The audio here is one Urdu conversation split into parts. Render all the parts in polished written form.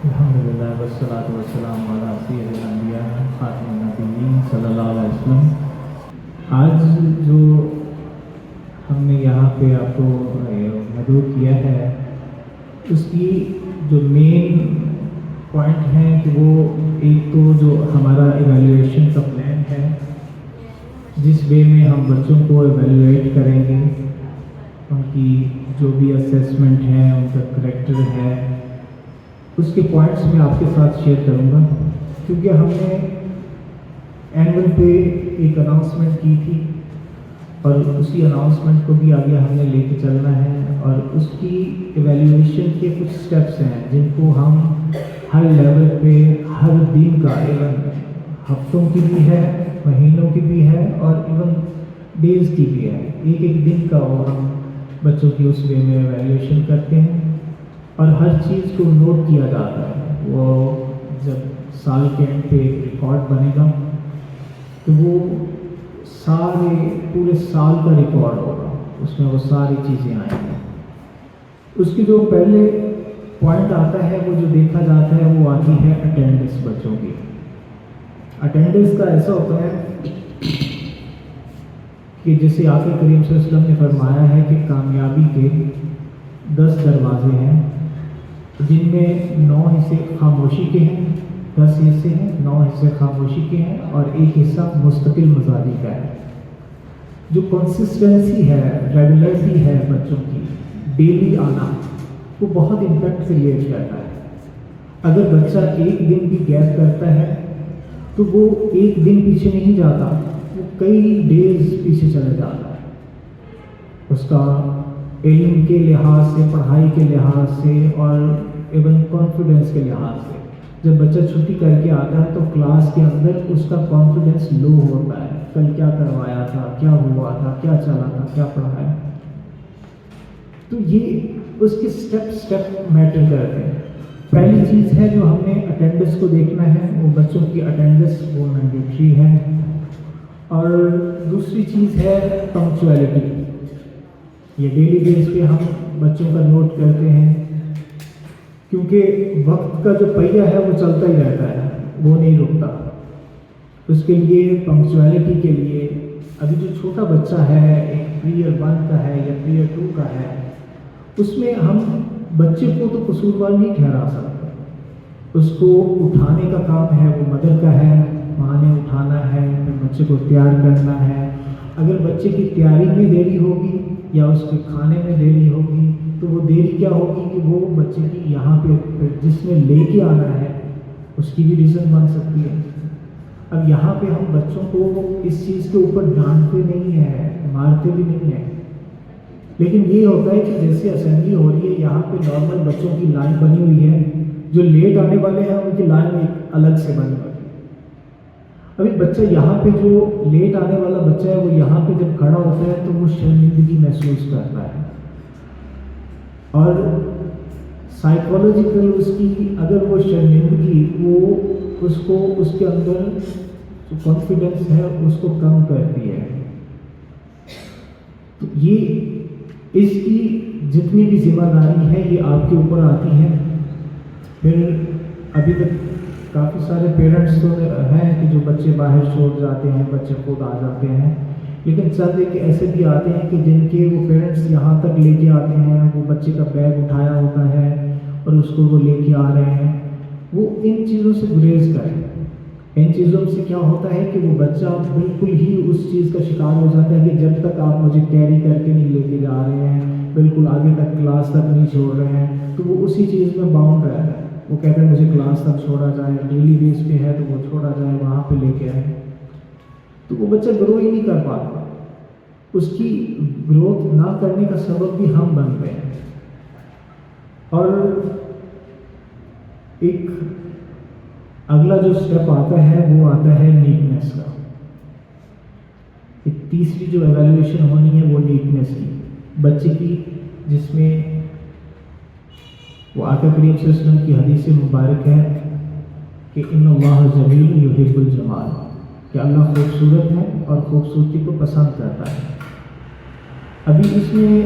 الحمدللہ والصلاۃ والسلام علی سید الانبیاء خاتم النبیین صلی اللہ علیہ وسلم۔ آج جو ہم نے یہاں پہ آپ کو مدعو کیا ہے، اس کی جو مین پوائنٹ ہیں کہ وہ ایک تو جو ہمارا ایویلیویشن کا پلان ہے، جس وے میں ہم بچوں کو ایویلیویٹ کریں گے، ان کی جو بھی اسیسمنٹ ہے، ان کا کریکٹر ہے، اس کے پوائنٹس میں آپ کے ساتھ شیئر کروں گا، کیونکہ ہم نے اینول پہ ایک اناؤنسمنٹ کی تھی اور اسی اناؤنسمنٹ کو بھی آگے ہم نے لے کے چلنا ہے، اور اس کی ایویلیویشن کے کچھ سٹیپس ہیں جن کو ہم ہر لیول پہ ہر دن کا، ایون ہفتوں کی بھی ہے، مہینوں کی بھی ہے، اور ایون ڈیز کی بھی ہے، ایک ایک دن کا وہ ہم بچوں کی اس وے میں ایویلیویشن کرتے ہیں، اور ہر چیز کو نوٹ کیا جاتا ہے۔ وہ جب سال کے اینڈ پہ ایک ریکارڈ بنے گا تو وہ پورے سال کا ریکارڈ ہوگا، اس میں وہ ساری چیزیں آئیں گی۔ اس کی جو پہلے پوائنٹ آتا ہے، وہ جو دیکھا جاتا ہے، وہ آتی ہے اٹینڈنس بچوں کی۔ اٹینڈنس کا ایسا ہوتا ہے کہ جیسے آقا کریم صلی اللہ علیہ وسلم نے فرمایا ہے کہ کامیابی کے 10 دروازے ہیں، جن میں 9 حصے خاموشی کے ہیں، 10 حصے ہیں، 9 حصے خاموشی کے ہیں، اور ایک حصہ مستقل مزاجی کا ہے۔ جو کنسسٹنسی ہے، ریگولرٹی ہے بچوں کی، ڈیلی آنا، وہ بہت امپیکٹ کریٹ کرتا ہے۔ اگر بچہ ایک دن بھی گیپ کرتا ہے تو وہ ایک دن پیچھے نہیں جاتا، وہ کئی ڈیز پیچھے چلے جاتا ہے، اس کا علم کے لحاظ سے، پڑھائی کے لحاظ سے، اور ایون کانفیڈنس کے لحاظ سے۔ جب بچہ چھٹی کر کے آتا ہے تو کلاس کے اندر اس کا کانفیڈنس لو ہوتا ہے، کل کیا کروایا تھا، کیا ہوا تھا، کیا چلا تھا، کیا پڑھایا۔ تو یہ اس کے سٹیپ میٹر کرتے ہیں۔ پہلی چیز ہے جو ہم نے اٹینڈنس کو دیکھنا ہے، وہ بچوں کی اٹینڈنس وہ مینڈیٹری ہے، اور دوسری چیز ہے پنکچویلٹی۔ یہ ڈیلی بیس پہ ہم بچوں کا نوٹ کرتے ہیں، کیونکہ وقت کا جو پہیہ ہے وہ چلتا ہی رہتا ہے، وہ نہیں رکتا۔ اس کے لیے پنکچویلٹی کے لیے ابھی جو چھوٹا بچہ ہے، ایک پیریڈ 1 کا ہے یا پیریڈ 2 کا ہے، اس میں ہم بچے کو تو قصوروار نہیں ٹھہرا سکتے۔ اس کو اٹھانے کا کام ہے وہ مدر کا ہے، ماں نے اٹھانا ہے، پھر بچے کو تیار کرنا ہے۔ اگر بچے کی تیاری میں دیری ہوگی یا اس کے کھانے میں دیری ہوگی تو وہ دیری کیا ہوگی کہ وہ بچے کی یہاں پہ جس میں لے کے آنا ہے اس کی بھی ریزن بن سکتی ہے۔ اب یہاں پہ ہم بچوں کو اس چیز کے اوپر ڈانٹتے نہیں ہیں، مارتے بھی نہیں ہیں، لیکن یہ ہوتا ہے کہ جیسے اسمبلی ہو رہی ہے، یہاں پہ نارمل بچوں کی لائن بنی ہوئی ہے، جو لیٹ آنے والے ہیں ان کی لائن ایک الگ سے بنی ہوئی ہے۔ ابھی بچہ یہاں پہ جو لیٹ آنے والا بچہ ہے، وہ یہاں پہ جب کھڑا ہوتا ہے تو وہ شرمندگی محسوس کرتا ہے، اور سائیکولوجیکل اس کی اگر وہ شرمندگی وہ اس کو اس کے اندر جو کانفیڈنس ہے اس کو کم کرتی ہے۔ تو یہ اس کی جتنی بھی ذمہ داری ہے یہ آپ کے اوپر آتی ہے۔ پھر ابھی تک کافی سارے پیرنٹس تو ہیں کہ جو بچے باہر چھوڑ جاتے ہیں، بچے خود آ جاتے ہیں، لیکن چند ایک ایسے بھی آتے ہیں کہ جن کے وہ پیرنٹس یہاں تک لے کے آتے ہیں، وہ بچے کا بیگ اٹھایا ہوتا ہے اور اس کو وہ لے کے آ رہے ہیں۔ وہ ان چیزوں سے گریز کریں۔ ان چیزوں سے کیا ہوتا ہے کہ وہ بچہ بالکل ہی اس چیز کا شکار ہو جاتا ہے کہ جب تک آپ مجھے کیری کر کے نہیں لے کے جا رہے ہیں، بالکل آگے تک کلاس تک نہیں چھوڑ رہے ہیں، تو وہ اسی چیز میں باؤنڈ رہتا ہے۔ وہ کہتا ہے مجھے کلاس تک چھوڑا جائے، ڈیلی بیس پہ ہے تو وہ چھوڑا جائے، وہاں پہ لے کے آئے، تو وہ بچہ گرو ہی نہیں کر پاتا۔ اس کی گروتھ نہ کرنے کا سبب بھی ہم بنتے ہیں۔ اور ایک اگلا جو سٹیپ آتا ہے وہ آتا ہے نیٹنس کا۔ ایک تیسری جو ایویلیویشن ہونی ہے وہ نیٹنس کی، بچے کی، جس میں وہ آقا کریم صلی اللہ علیہ وسلم کی حدیث مبارک ہے کہ ان اللہ جمیل یحب الجمال، کہ اللہ خوبصورت ہے اور خوبصورتی کو پسند کرتا ہے۔ ابھی اس میں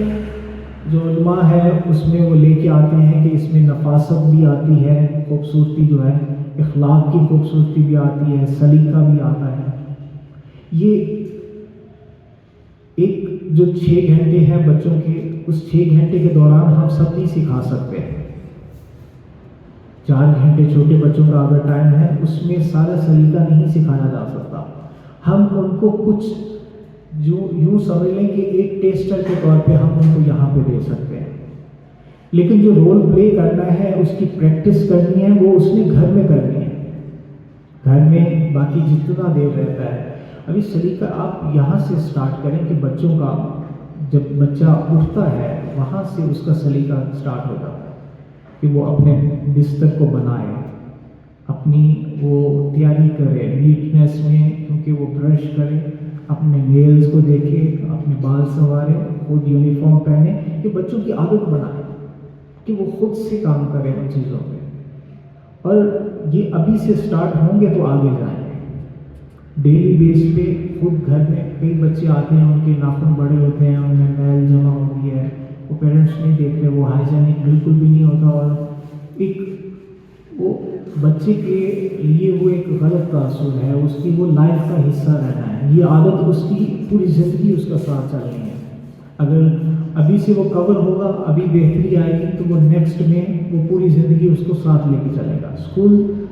جو علماء ہے اس میں وہ لے کے آتے ہیں کہ اس میں نفاست بھی آتی ہے، خوبصورتی جو ہے اخلاق کی خوبصورتی بھی آتی ہے، سلیقہ بھی آتا ہے. یہ ایک جو 6 گھنٹے ہیں بچوں کے، اس 6 گھنٹے کے دوران ہم سب نہیں سکھا سکتے. 4 گھنٹے چھوٹے بچوں کا اگر ٹائم ہے اس میں سارا سلیقہ نہیں سکھایا جا سکتا. ہم ان کو کچھ جو یوں سمجھ لیں کہ ایک ٹیسٹر کے طور پہ ہم ان کو یہاں پہ دے سکتے ہیں، لیکن جو رول پلے کرنا ہے، اس کی پریکٹس کرنی ہے، وہ اس نے گھر میں کرنی ہے. گھر میں باقی جتنا دیر رہتا ہے، ابھی سلیقہ آپ یہاں سے سٹارٹ کریں کہ بچوں کا جب بچہ اٹھتا ہے وہاں سے اس کا سلیقہ سٹارٹ ہو جاتا ہے کہ وہ اپنے بستر کو بنائے، اپنی وہ تیاری کرے نیٹنیس میں، کیونکہ وہ برش کرے، اپنے نیلز کو دیکھے، اپنے بال سنوارے، خود یونیفارم پہنے، کہ بچوں کی عادت بنائے کہ وہ خود سے کام کرے ان چیزوں پہ. اور یہ ابھی سے سٹارٹ ہوں گے تو آگے جائیں گے. ڈیلی بیس پہ خود گھر میں کئی بچے آتے ہیں، ان کے ناخن بڑے ہوتے ہیں، ان میں میل جمع ہوتی ہے، وہ پیرنٹس نہیں دیکھتے، وہ ہائیجینک بالکل بھی نہیں ہوتا، اور ایک وہ بچے کے لیے وہ ایک غلط تاثر ہے، اس کی وہ لائف کا حصہ رہنا ہے. یہ عادت اس کی پوری زندگی اس کا ساتھ چلنی ہے. اگر ابھی سے وہ کور ہوگا، ابھی بہتری آئے گی، تو وہ نیکسٹ میں وہ پوری زندگی اس کو ساتھ لے کے چلے گا.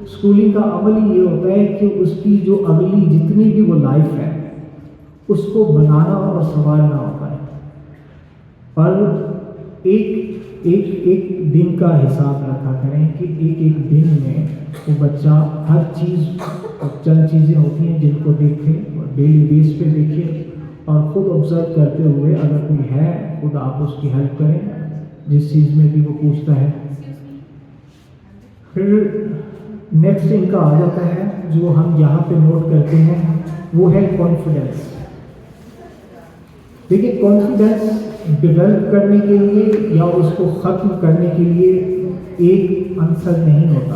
اسکولنگ کا عمل ہی یہ ہوتا ہے کہ اس کی جو اگلی جتنی بھی وہ لائف ہے اس کو بنانا اور سنوارنا ہوتا ہے. اور ایک دن کا حساب رکھا کریں کہ ایک دن میں وہ بچہ ہر چیز، چند چیزیں ہوتی ہیں جن کو دیکھے اور ڈیلی بیس پہ دیکھے، اور خود آبزرو کرتے ہوئے اگر کوئی ہے خود آپ اس کی ہیلپ کریں جس چیز میں بھی وہ پوچھتا ہے. پھر نیکسٹ ان کا آ جاتا ہے جو ہم یہاں پہ نوٹ کرتے ہیں، وہ ہے کانفیڈنس. دیکھیے کانفیڈنس ڈیولپ کرنے کے لیے یا اس کو ختم کرنے کے لیے ایک عنصر نہیں ہوتا،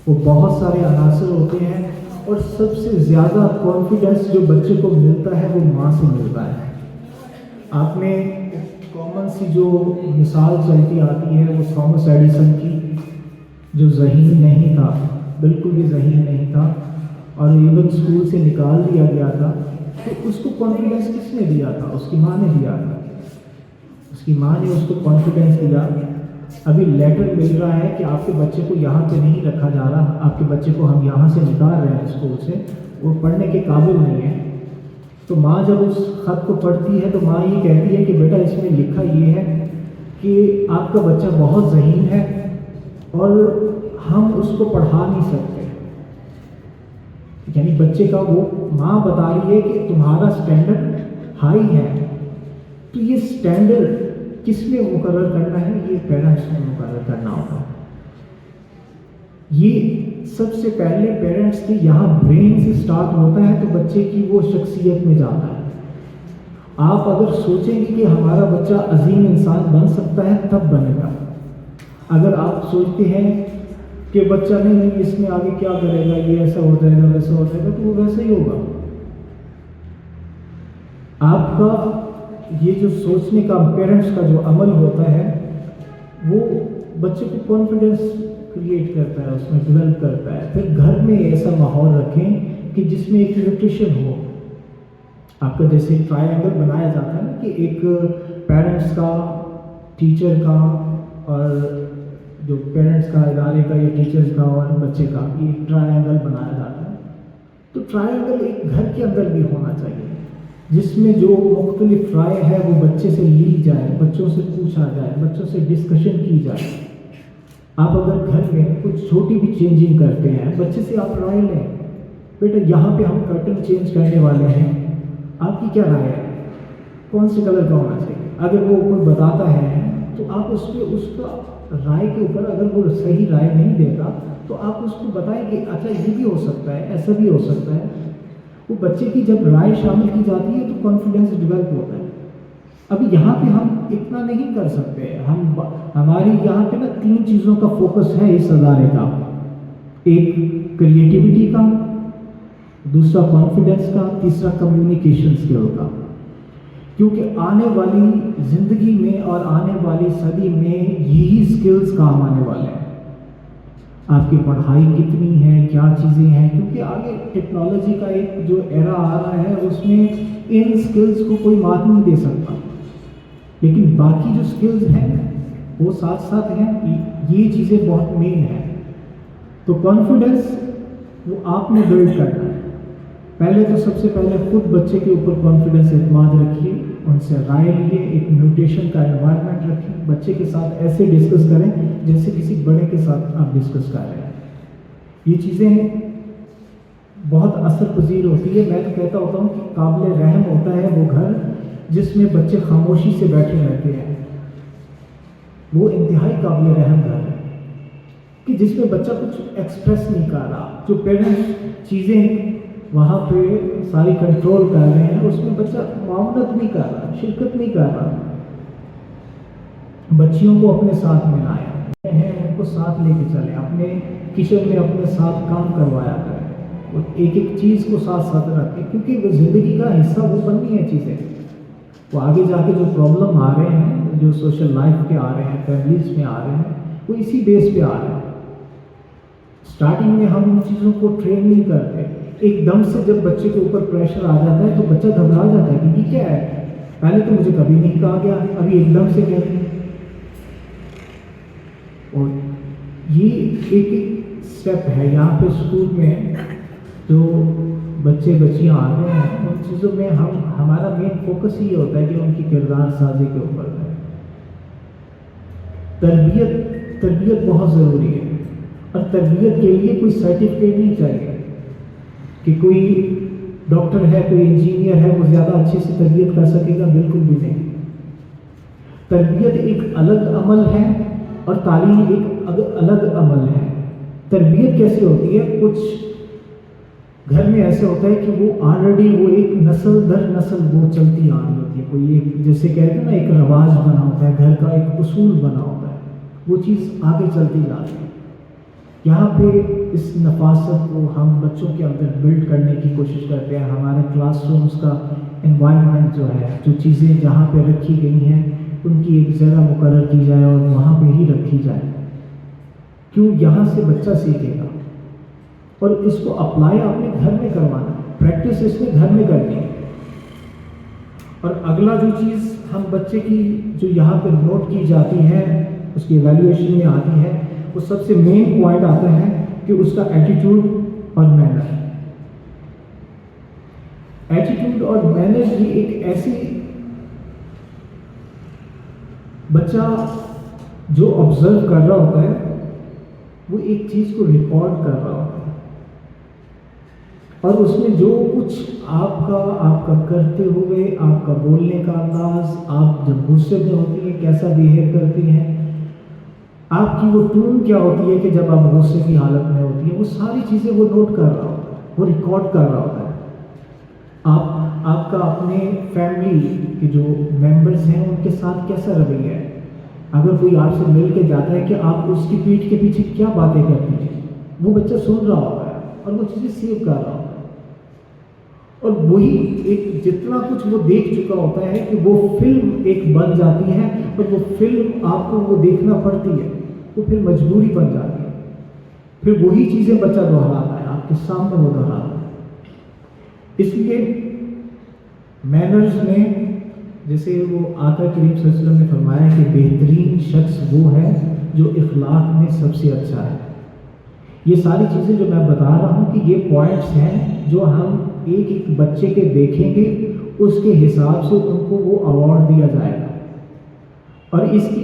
وہ بہت سارے عناصر ہوتے ہیں. اور سب سے زیادہ کانفیڈنس جو بچے کو ملتا ہے وہ ماں سے ملتا ہے. آپ نے کامن سی جو مثال چلتی آتی ہے وہ تھامس ایڈیسن کی، جو ذہین نہیں تھا، بالکل بھی ذہین نہیں تھا، اور ایون اسکول سے نکال دیا گیا تھا. تو اس کو کانفیڈنس کس نے دیا تھا؟ اس کی ماں نے دیا تھا. اس کی ماں نے اس کو کانفیڈنس دیا. ابھی لیٹر مل رہا ہے کہ آپ کے بچے کو یہاں پہ نہیں رکھا جا رہا، آپ کے بچے کو ہم یہاں سے نکال رہے ہیں اسکول سے، وہ پڑھنے کے قابل نہیں ہے. تو ماں جب اس خط کو پڑھتی ہے تو ماں یہ کہتی ہے کہ بیٹا اس میں لکھا یہ ہے کہ آپ کا بچہ بہت ذہین ہے اور ہم اس کو پڑھا نہیں سکتے. یعنی بچے کا وہ ماں بتا رہی ہے کہ تمہارا سٹینڈرڈ ہائی ہے. تو یہ سٹینڈرڈ کس نے مقرر کرنا ہے؟ یہ پیرنٹس نے مقرر کرنا ہوگا. یہ سب سے پہلے پیرنٹس کے یہاں برین سے سٹارٹ ہوتا ہے تو بچے کی وہ شخصیت میں جاتا ہے. آپ اگر سوچیں گے کہ ہمارا بچہ عظیم انسان بن سکتا ہے تب بنے گا. اگر آپ سوچتے ہیں کہ بچہ نہیں اس میں آگے کیا کرے گا، یہ ایسا ہو جائے گا ویسا ہو جائے گا، تو وہ ویسا ہی ہوگا. آپ کا یہ جو سوچنے کا پیرنٹس کا جو عمل ہوتا ہے وہ بچے کو کانفیڈنس کریٹ کرتا ہے، اس میں ڈیولپ کرتا ہے. پھر گھر میں ایسا ماحول رکھیں کہ جس میں ایک نیوٹریشن ہو. آپ کا جیسے ٹرائی اینگل بنایا جاتا ہے نا کہ ایک پیرنٹس کا، ٹیچر کا، اور جو پیرنٹس کا ادارے کا یا ٹیچرز کا اور بچے کا، یہ ٹرائی اینگل بنایا جاتا ہے. تو ٹرائی اینگل ایک گھر کے اندر بھی ہونا چاہیے جس میں جو مختلف رائے ہے وہ بچے سے لی جائے، بچوں سے پوچھا جائے، بچوں سے ڈسکشن کی جائے. آپ اگر گھر میں کچھ چھوٹی بھی چینجنگ کرتے ہیں بچے سے آپ رائے لیں، بیٹا یہاں پہ ہم کرٹن چینج کرنے والے ہیں، آپ کی کیا رائے ہے، کون سے کلر کا ہونا چاہیے. اگر وہ کوئی بتاتا ہے تو آپ اس پہ اس کا رائے کے اوپر، اگر وہ صحیح رائے نہیں دیتا تو آپ اس کو بتائیں کہ اچھا یہ بھی ہو سکتا ہے، ایسا بھی ہو سکتا ہے. وہ بچے کی جب رائے شامل کی جاتی ہے تو کانفیڈنس ڈیولپ ہوتا ہے. ابھی یہاں پہ ہم اتنا نہیں کر سکتے. ہماری یہاں پہ نا 3 چیزوں کا فوکس ہے اس ادارے کا، ایک کریٹیوٹی کا، دوسرا کانفیڈنس کا، تیسرا کمیونیکیشن اسکل کا. کیونکہ آنے والی زندگی میں اور آنے والی صدی میں یہی سکلز کام آنے والے ہیں. آپ کی پڑھائی کتنی ہے، کیا چیزیں ہیں، کیونکہ آگے ٹیکنالوجی کا ایک جو ایرا آ رہا ہے اس میں ان سکلز کو کوئی مات نہیں دے سکتا، لیکن باقی جو سکلز ہیں وہ ساتھ ساتھ ہیں. یہ چیزیں بہت مین ہیں. تو کانفیڈنس وہ آپ نے بلڈ کرنا ہے. پہلے تو سب سے پہلے خود بچے کے اوپر کانفیڈنس اعتماد رکھیے، ان سے رائے لیے، ایک نیوٹریشن کا انوائرمنٹ رکھیں، بچے کے ساتھ ایسے ڈسکس کریں جیسے کسی بڑے کے ساتھ آپ ڈسکس کر رہے ہیں. یہ چیزیں بہت اثر پذیر ہوتی ہے. میں تو کہتا ہوتا ہوں کہ قابل رحم ہوتا ہے وہ گھر جس میں بچے خاموشی سے بیٹھے رہتے ہیں. وہ انتہائی قابل رحم گھر ہے کہ جس میں بچہ کچھ ایکسپریس نہیں کر رہا. جو پیرنٹس چیزیں وہاں پہ ساری کنٹرول کر رہے ہیں اس میں بچہ معاونت نہیں کر رہا، شرکت نہیں کر رہا. بچیوں کو اپنے ساتھ ملائیں ہیں، ان کو ساتھ لے کے چلیں، اپنے کچن میں اپنے ساتھ کام کروایا کریں، اور ایک ایک چیز کو ساتھ ساتھ رکھیں، کیونکہ وہ زندگی کا حصہ وہ بننی ہے چیزیں. وہ آگے جا کے جو پرابلم آ رہے ہیں، جو سوشل لائف کے آ رہے ہیں، فیملیز میں آ رہے ہیں، وہ اسی بیس پہ آ رہے ہیں. اسٹارٹنگ میں ہم ان چیزوں کو ٹرین نہیں کرتے. ایک دم سے جب بچے کے اوپر پریشر آ جاتا ہے تو بچہ گھبرا جاتا ہے کہ یہ کیا ہے، پہلے تو مجھے کبھی نہیں کہا گیا، ابھی ایک دم سے کہتے ہیں. اور یہ ایک ایک اسٹیپ ہے. یہاں پہ اسکول میں جو بچے بچیاں آتے ہیں ان چیزوں میں ہمارا مین فوکس یہ ہوتا ہے کہ ان کی کردار سازی کے اوپر ہے. تربیت بہت ضروری ہے، اور تربیت کے لیے کوئی سرٹیفکیٹ نہیں چاہیے کہ کوئی ڈاکٹر ہے، کوئی انجینئر ہے، وہ زیادہ اچھے سے تربیت کر سکے گا. بالکل بھی نہیں. تربیت ایک الگ عمل ہے اور تعلیم ایک الگ عمل ہے. تربیت کیسے ہوتی ہے؟ کچھ گھر میں ایسے ہوتا ہے کہ وہ آلریڈی وہ ایک نسل در نسل وہ چلتی آ رہی ہوتی ہے. کوئی ایک جیسے کہتے ہیں نا ایک رواج بنا ہوتا ہے، گھر کا ایک اصول بنا ہوتا ہے، وہ چیز آگے چلتی جا رہی ہے. یہاں پہ اس نفاست کو ہم بچوں کے اندر بلڈ کرنے کی کوشش کرتے ہیں. ہمارے کلاس رومس کا انوائرمنٹ جو ہے، جو چیزیں جہاں پہ رکھی گئی ہیں ان کی ایک جگہ مقرر کی جائے اور وہاں پہ ہی رکھی جائے. کیوں؟ یہاں سے بچہ سیکھے گا اور اس کو اپلائی اپنے گھر میں کروانا ہے، پریکٹس اس نے گھر میں کرنی ہے. اور اگلا جو چیز ہم بچے کی جو یہاں پہ نوٹ کی جاتی ہے، اس کی ایویلویشن میں آتی ہے، وہ سب سے مین پوائنٹ آتا ہے کہ اس کا ایٹیٹیوڈ اور مینر. ایٹیٹیوڈ اور مینر یہ ایک ایسی بچہ جو آبزرو کر رہا ہوتا ہے وہ ایک چیز کو ریکارڈ کر رہا ہوتا ہے، اور اس میں جو کچھ آپ کا کرتے ہوئے، آپ کا بولنے کا انداز، آپ جب غصے میں ہوتی ہیں کیسا بیہیو کرتی ہیں، آپ کی وہ ٹون کیا ہوتی ہے کہ جب آپ غصے کی حالت میں ہوتی ہیں، وہ ساری چیزیں وہ نوٹ کر رہا ہوتا ہے، وہ ریکارڈ کر رہا ہوتا ہے. آپ کا اپنے فیملی کے جو ممبرز ہیں ان کے ساتھ کیسا رویہ ہے. اگر کوئی آپ سے مل کے جاتا ہے کہ آپ اس کی پیٹھ کے پیچھے کیا باتیں کرتی ہیں، وہ بچہ سن رہا ہوتا ہے اور وہ چیزیں سیو کر رہا ہوتا ہے. اور وہی ایک جتنا کچھ وہ دیکھ چکا ہوتا ہے کہ وہ فلم ایک بن جاتی ہے، اور وہ فلم آپ کو وہ دیکھنا پڑتی ہے، وہ پھر مجبوری بن جاتی ہے. پھر وہی چیزیں بچہ دہراتا ہے، آپ کے سامنے وہ دہراتا ہے. اس لیے مینرز میں جیسے وہ آقا کریم صلی اللہ علیہ وسلم نے فرمایا کہ بہترین شخص وہ ہے جو اخلاق میں سب سے اچھا ہے. یہ ساری چیزیں جو میں بتا رہا ہوں کہ یہ پوائنٹس ہیں جو ہم ایک ایک بچے کے دیکھیں گے، اس کے حساب سے ان کو وہ ایوارڈ دیا جائے گا. اور اس کی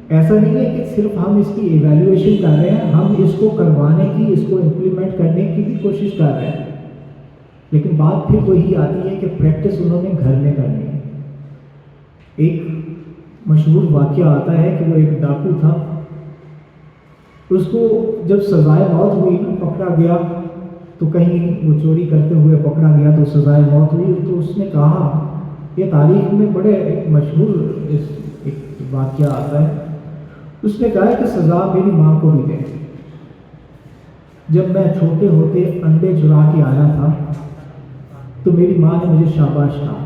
ایسا نہیں ہے کہ صرف ہم اس کی ایویلیویشن کر رہے ہیں، ہم اس کو کروانے کی، اس کو امپلیمنٹ کرنے کی بھی کوشش کر رہے ہیں، لیکن بات پھر وہی آتی ہے کہ پریکٹس انہوں نے گھر میں کرنی ہے. ایک مشہور واقعہ آتا ہے کہ وہ ایک ڈاکو تھا، اس کو جب سزائے موت ہوئی، پکڑا گیا، تو کہیں وہ چوری کرتے ہوئے پکڑا گیا تو سزائے موت ہوئی. تو اس نے کہا، یہ تاریخ میں بڑے ایک مشہور ایک واقعہ آتا ہے، اس نے کہا کہ سزا میری ماں کو بھی دے. جب میں چھوٹے ہوتے انڈے چرا کے آیا تھا تو میری ماں نے مجھے شاباش کہا،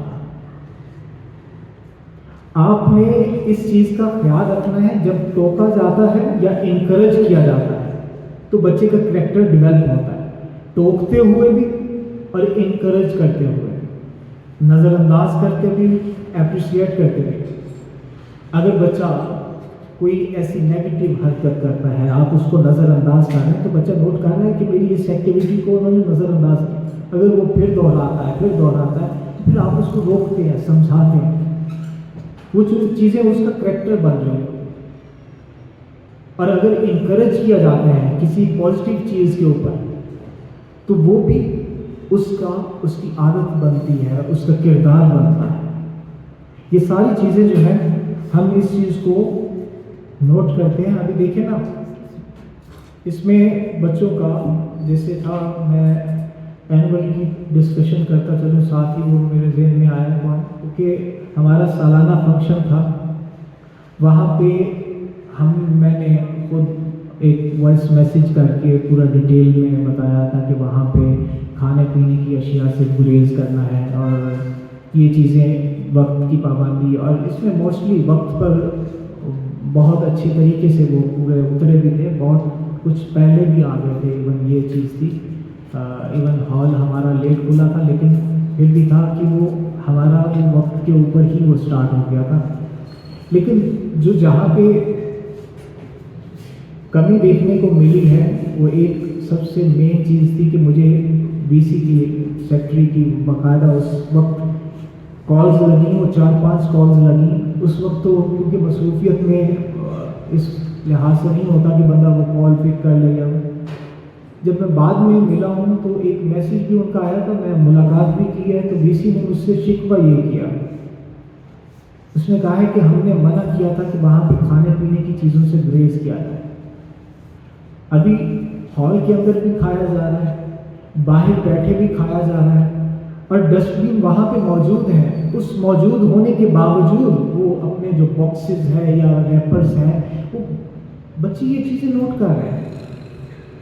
آپ نے اس چیز کا خیال رکھنا ہے جب ٹوکا جاتا ہے یا انکریج کیا جاتا ہے تو بچے کا کریکٹر ڈیولپ ہوتا ہے، ٹوکتے ہوئے بھی اور انکریج کرتے ہوئے، نظر انداز کرتے بھی، اپریشیٹ کرتے بھی۔ اگر بچہ کوئی ایسی نیگیٹو حرکت کرتا ہے، آپ اس کو نظر انداز کر رہے ہیں تو بچہ نوٹ کر رہا ہے کہ میری اس ایکٹیویٹی کو انہوں نے نظر انداز کیا۔ اگر وہ پھر دہراتا ہے تو پھر آپ اس کو روکتے ہیں، سمجھاتے ہیں، وہ چیزیں اس کا کریکٹر بن رہی ہیں۔ اور اگر انکریج کیا جاتا ہے کسی پازیٹیو چیز کے اوپر تو وہ بھی اس کی عادت بنتی ہے، اس کا کردار بنتا ہے۔ یہ ساری چیزیں جو ہیں ہم اس چیز کو نوٹ کرتے ہیں۔ ابھی دیکھیں نا، اس میں بچوں کا جیسے تھا، میں اینول کی ڈسکشن کرتا چلوں، ساتھ ہی وہ میرے ذہن میں آیا ہوا کیونکہ ہمارا سالانہ فنکشن تھا، وہاں پہ میں نے خود ایک وائس میسیج کر کے پورا ڈیٹیل میں بتایا تھا کہ وہاں پہ کھانے پینے کی اشیاء سے گریز کرنا ہے، اور یہ چیزیں وقت کی پابندی، اور اس میں موسٹلی وقت پر بہت اچھی طریقے سے وہ پورے اترے بھی تھے، بہت کچھ پہلے بھی آ گئے تھے، ایون یہ چیز تھی، ایون ہال ہمارا لیٹ کھلا تھا لیکن پھر بھی تھا کہ وہ ہمارا وقت کے اوپر ہی وہ سٹارٹ ہو گیا تھا۔ لیکن جہاں پہ کمی دیکھنے کو ملی ہے وہ ایک سب سے مین چیز تھی کہ مجھے بی سی کی سیکٹری کی باقاعدہ اس وقت کالز لگیں، وہ 4-5 کالز لگیں اس وقت، تو کیونکہ مصروفیت میں اس لحاظ سے نہیں ہوتا کہ بندہ وہ کال پک کر لے گا۔ جب میں بعد میں ملا ہوں تو ایک میسیج بھی ان کا آیا تھا، میں ملاقات بھی کی ہے، تو بی سی نے مجھ سے شکوہ یہ کیا، اس نے کہا ہے کہ ہم نے منع کیا تھا کہ وہاں پہ کھانے پینے کی چیزوں سے گریز کیا جائے۔ ابھی ہال کے اندر بھی کھایا جا رہا ہے، باہر بیٹھے بھی کھایا جا رہا ہے، اور ڈسٹ بن وہاں پہ موجود ہیں، اس موجود ہونے کے باوجود وہ اپنے جو باکسز ہیں یا ریپرز ہیں، وہ بچے یہ چیزیں نوٹ کر رہے ہیں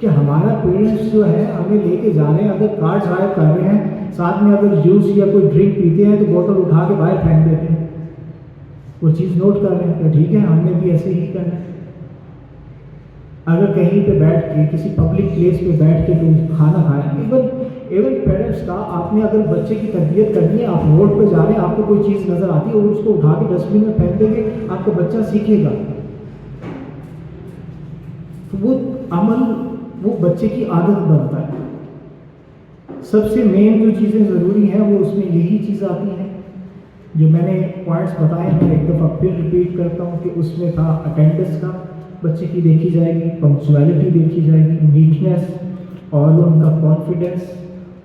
کہ ہمارا پیرنٹس جو ہے ہمیں لے کے جا رہے ہیں، اگر کار ڈرائیو کر رہے ہیں، ساتھ میں اگر جوس یا کوئی ڈرنک پیتے ہیں تو بوتل اٹھا کے باہر پھینک دیتے ہیں، وہ چیز نوٹ کر رہے ہیں کہ ٹھیک ہے ہم نے بھی ایسے ہی کرنا ہے۔ اگر کہیں پہ بیٹھ کے کسی پبلک پلیس پہ بیٹھ کے کوئی کھانا کھایا، ایون پیرنٹس کا، آپ نے اگر بچے کی تربیت کرنی ہے، آپ روڈ پہ جا رہے ہیں، آپ کو کوئی چیز نظر آتی ہے اور اس کو اٹھا کے ڈسٹ بن میں پھینک دیں گے، آپ کا بچہ سیکھے گا، تو وہ عمل وہ بچے کی عادت بنتا ہے۔ سب سے مین جو چیزیں ضروری ہیں وہ اس میں یہی چیز آتی ہیں جو میں نے پوائنٹس بتائے، میں ایک دفعہ پھر ریپیٹ کرتا ہوں کہ اس میں تھا اٹینڈنس کا، بچے کی دیکھی جائے گی، پنکچویلٹی دیکھی جائے گی، نیٹنس، اور ان کا کانفیڈنس،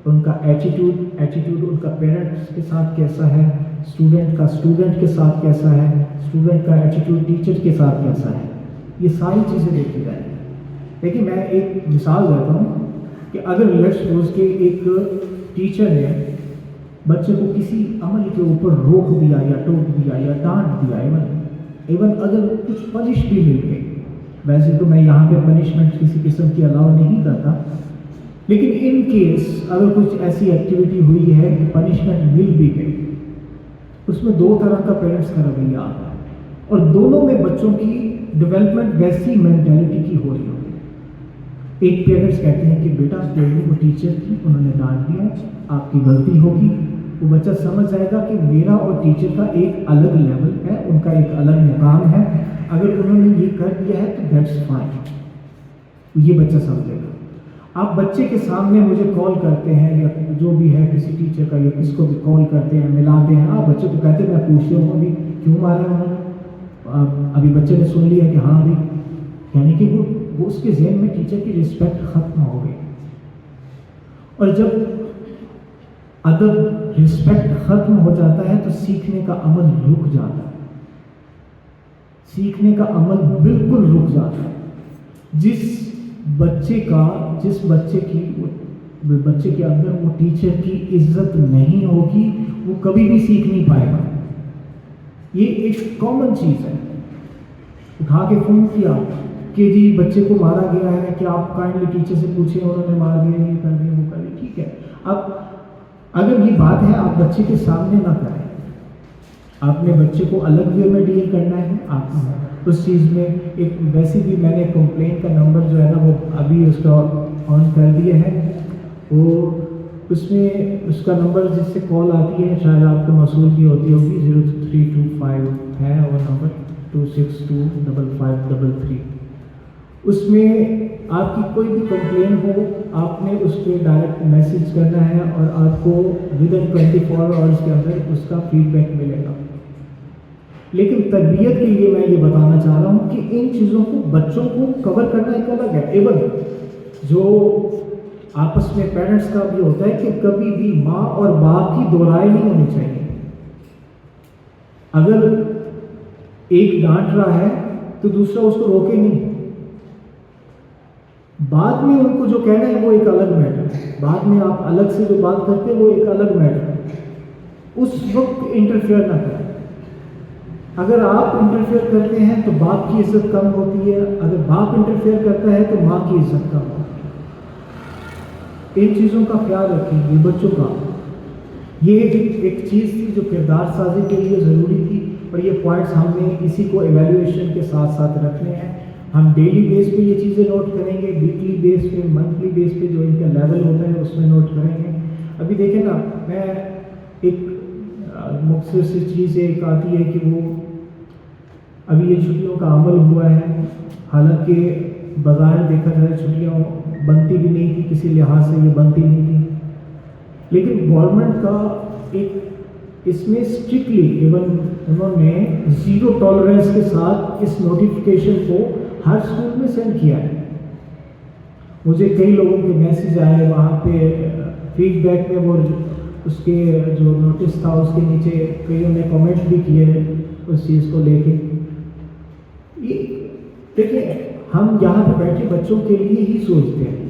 ان کا ایٹیٹیوڈ ان کا پیرنٹس کے ساتھ کیسا ہے، اسٹوڈنٹ کے ساتھ کیسا ہے، اسٹوڈنٹ کا ایٹیٹیوڈ ٹیچر کے ساتھ کیسا ہے، یہ ساری چیزیں دیکھی جائیں گی۔ دیکھیے میں ایک مثال دیتا ہوں کہ اگر لیٹس سپوز کہ ایک ٹیچر نے بچے کو کسی عمل کے اوپر روک دیا یا ٹوک دیا یا ڈانٹ دیا، ایون اگر کچھ پنش بھی مل گئی، ویسے تو میں یہاں پہ پنشمنٹ کسی قسم کی الاؤ نہیں کرتا، لیکن ان کیس اگر کچھ ایسی ایکٹیویٹی ہوئی ہے کہ پنشمنٹ مل بھی گئی، اس میں دو طرح کا پیرنٹس کا رویہ آتا ہے، اور دونوں میں بچوں کی ڈیولپمنٹ ویسی مینٹیلٹی کی ہو رہی ہوگی۔ ایک پیرنٹس کہتے ہیں کہ بیٹا وہ ٹیچر تھی، انہوں نے ڈانٹ دیا، آپ کی غلطی ہوگی، وہ بچہ سمجھ جائے گا کہ میرا اور ٹیچر کا ایک الگ لیول ہے، ان کا ایک الگ مقام ہے، اگر انہوں نے یہ کر دیا ہے تو دیٹس فائن، یہ بچہ سمجھے گا۔ آپ بچے کے سامنے مجھے کال کرتے ہیں یا جو بھی ہے کسی ٹیچر کا یا کس کو بھی کال کرتے ہیں، ملاتے ہیں، آپ بچے کو کہتے ہیں میں پوچھتا ہوں ابھی کیوں مارا انہوں نے، ابھی بچے نے سن لیا کہ ہاں بھی، یعنی کہ وہ اس کے ذہن میں ٹیچر کی رسپیکٹ ختم ہو گئی، اور جب ادب رسپیکٹ ختم ہو جاتا ہے تو سیکھنے کا عمل رک جاتا ہے، سیکھنے کا عمل بالکل رک جاتا ہے۔ جس بچے کے اندر وہ ٹیچر کی عزت نہیں ہوگی، وہ کبھی بھی سیکھ نہیں پائے گا۔ یہ ایک کامن چیز ہے، اٹھا کے فون کیا کہ جی بچے کو مارا گیا ہے، کہ آپ کائنڈلی ٹیچر سے پوچھیں، انہوں نے مار دیا، یہ کر دیا، وہ کر دیا، ٹھیک ہے۔ اب اگر یہ بات ہے آپ بچے کے سامنے نہ کریں، آپ نے بچے کو الگ وے میں ڈیل کرنا ہے. آپ اس چیز میں ایک ویسی بھی میں نے کمپلین کا نمبر جو ہے نا وہ ابھی اس کا آن کر دیا ہے. وہ اس میں اس کا نمبر جس سے کال آتی ہے شاید آپ کو موصول بھی ہوتی ہوگی 0325 ہے وہ نمبر 2625533. اس میں آپ کی کوئی بھی کمپلین ہو آپ نے اس پہ ڈائریکٹ میسیج کرنا ہے اور آپ کو ودن 24 آورس کے اندر اس کا فیڈ بیک ملے گا. لیکن تربیت کے لیے میں یہ بتانا چاہ رہا ہوں کہ ان چیزوں کو بچوں کو کور کرنا ایک الگ ہے. ایون جو آپس میں پیرنٹس کا بھی ہوتا ہے کہ کبھی بھی ماں اور باپ کی دو رائے نہیں ہونی چاہیے. اگر ایک ڈانٹ رہا ہے تو دوسرا اس کو روکے نہیں. بعد میں ان کو جو کہنا ہے وہ ایک الگ میٹر ہے. بعد میں آپ الگ سے جو بات کرتے ہیں وہ ایک الگ میٹر ہے. اس وقت انٹرفیئر نہ کریں. اگر آپ انٹرفیئر کرتے ہیں تو باپ کی عزت کم ہوتی ہے. اگر باپ انٹرفیئر کرتا ہے تو ماں کی عزت کم ہوتی ہے. ان چیزوں کا خیال رکھیں گے بچوں کا. یہ ایک چیز تھی جو کردار سازی کے لیے ضروری تھی اور یہ پوائنٹس ہم نے اسی کو ایویلیویشن کے ساتھ ساتھ رکھنے ہیں. ہم ڈیلی بیس پہ یہ چیزیں نوٹ کریں گے, ویکلی بیس پہ, منتھلی بیس پہ جو ان کا لیول ہوتا ہے اس میں نوٹ کریں گے. ابھی دیکھیں نا, میں ایک مختصر سی چیز ایک آتی ہے کہ وہ ابھی یہ چھٹیوں کا عمل ہوا ہے. حالانکہ بظاہر دیکھا جائے چھٹیاں بنتی بھی نہیں تھی, کسی لحاظ سے یہ بنتی نہیں تھی. لیکن گورنمنٹ کا ایک اس میں اسٹرکٹلی ایون انہوں نے 0 ٹالرنس کے ساتھ اس نوٹیفیکیشن کو ہر اسکول میں سینڈ کیا ہے. مجھے کئی لوگوں کے میسیج آئے وہاں پہ فیڈ بیک میں, وہ اس کے جو نوٹس تھا اس کے نیچے کئیوں نے کامنٹ بھی کیے اس چیز کو لے کے. دیکھیں ہم یہاں پہ بیٹھے بچوں کے لیے ہی سوچتے ہیں.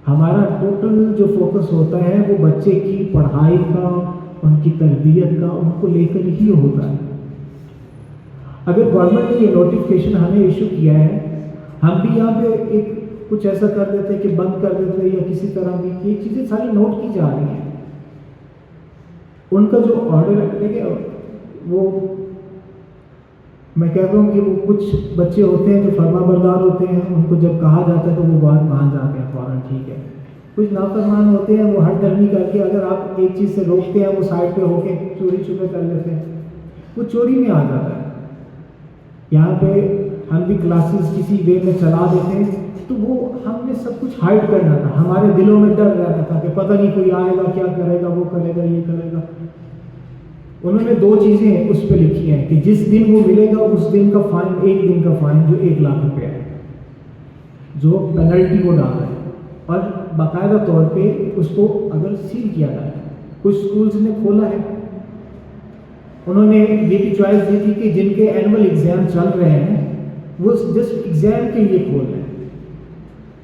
ہمارا ٹوٹل جو فوکس ہوتا ہے وہ بچے کی پڑھائی کا, ان کی تربیت کا, ان کو لے کر ہی ہوتا ہے. اگر گورنمنٹ نے یہ نوٹیفیکیشن ہمیں ایشو کیا ہے, ہم بھی یہاں پہ ایک کچھ ایسا کر دیتے کہ بند کر دیتے یا کسی طرح بھی, یہ چیزیں ساری نوٹ کی جا رہی ہیں. ان کا جو آرڈر ہے دیکھیں وہ میں کہتا ہوں کہ وہ کچھ بچے ہوتے ہیں جو فرما بردار ہوتے ہیں, ان کو جب کہا جاتا ہے تو وہ بات مان جاتے ہیں فوراً, ٹھیک ہے. کچھ نافرمان ہوتے ہیں وہ ہر ڈرمی کر کے اگر آپ ایک چیز سے روکتے ہیں وہ سائڈ پہ ہو کے چوری چھپے کر لیتے ہیں, وہ چوری میں آ جاتا ہے. یہاں پہ ہم بھی کلاسز کسی وے میں چلا دیتے ہیں تو وہ ہم نے سب کچھ ہائڈ کرنا تھا. ہمارے دلوں میں ڈر رہتا تھا کہ پتہ نہیں کوئی آئے گا, کیا کرے گا, وہ کرے گا, یہ کرے گا. انہوں نے 2 چیزیں اس پہ لکھی ہیں کہ جس دن وہ ملے گا اس دن کا فائن, 1 دن کا فائن جو 1 لاکھ روپے ہے, جو پینلٹی وہ ڈال رہے ہیں, اور باقاعدہ طور پہ اس کو اگر سیل کیا جائے. کچھ اسکولز نے کھولا ہے, انہوں نے یہ بھی چوائس دی تھی کہ جن کے اینول ایگزام چل رہے ہیں وہ جسٹ ایگزام کے لیے کھول رہے ہیں,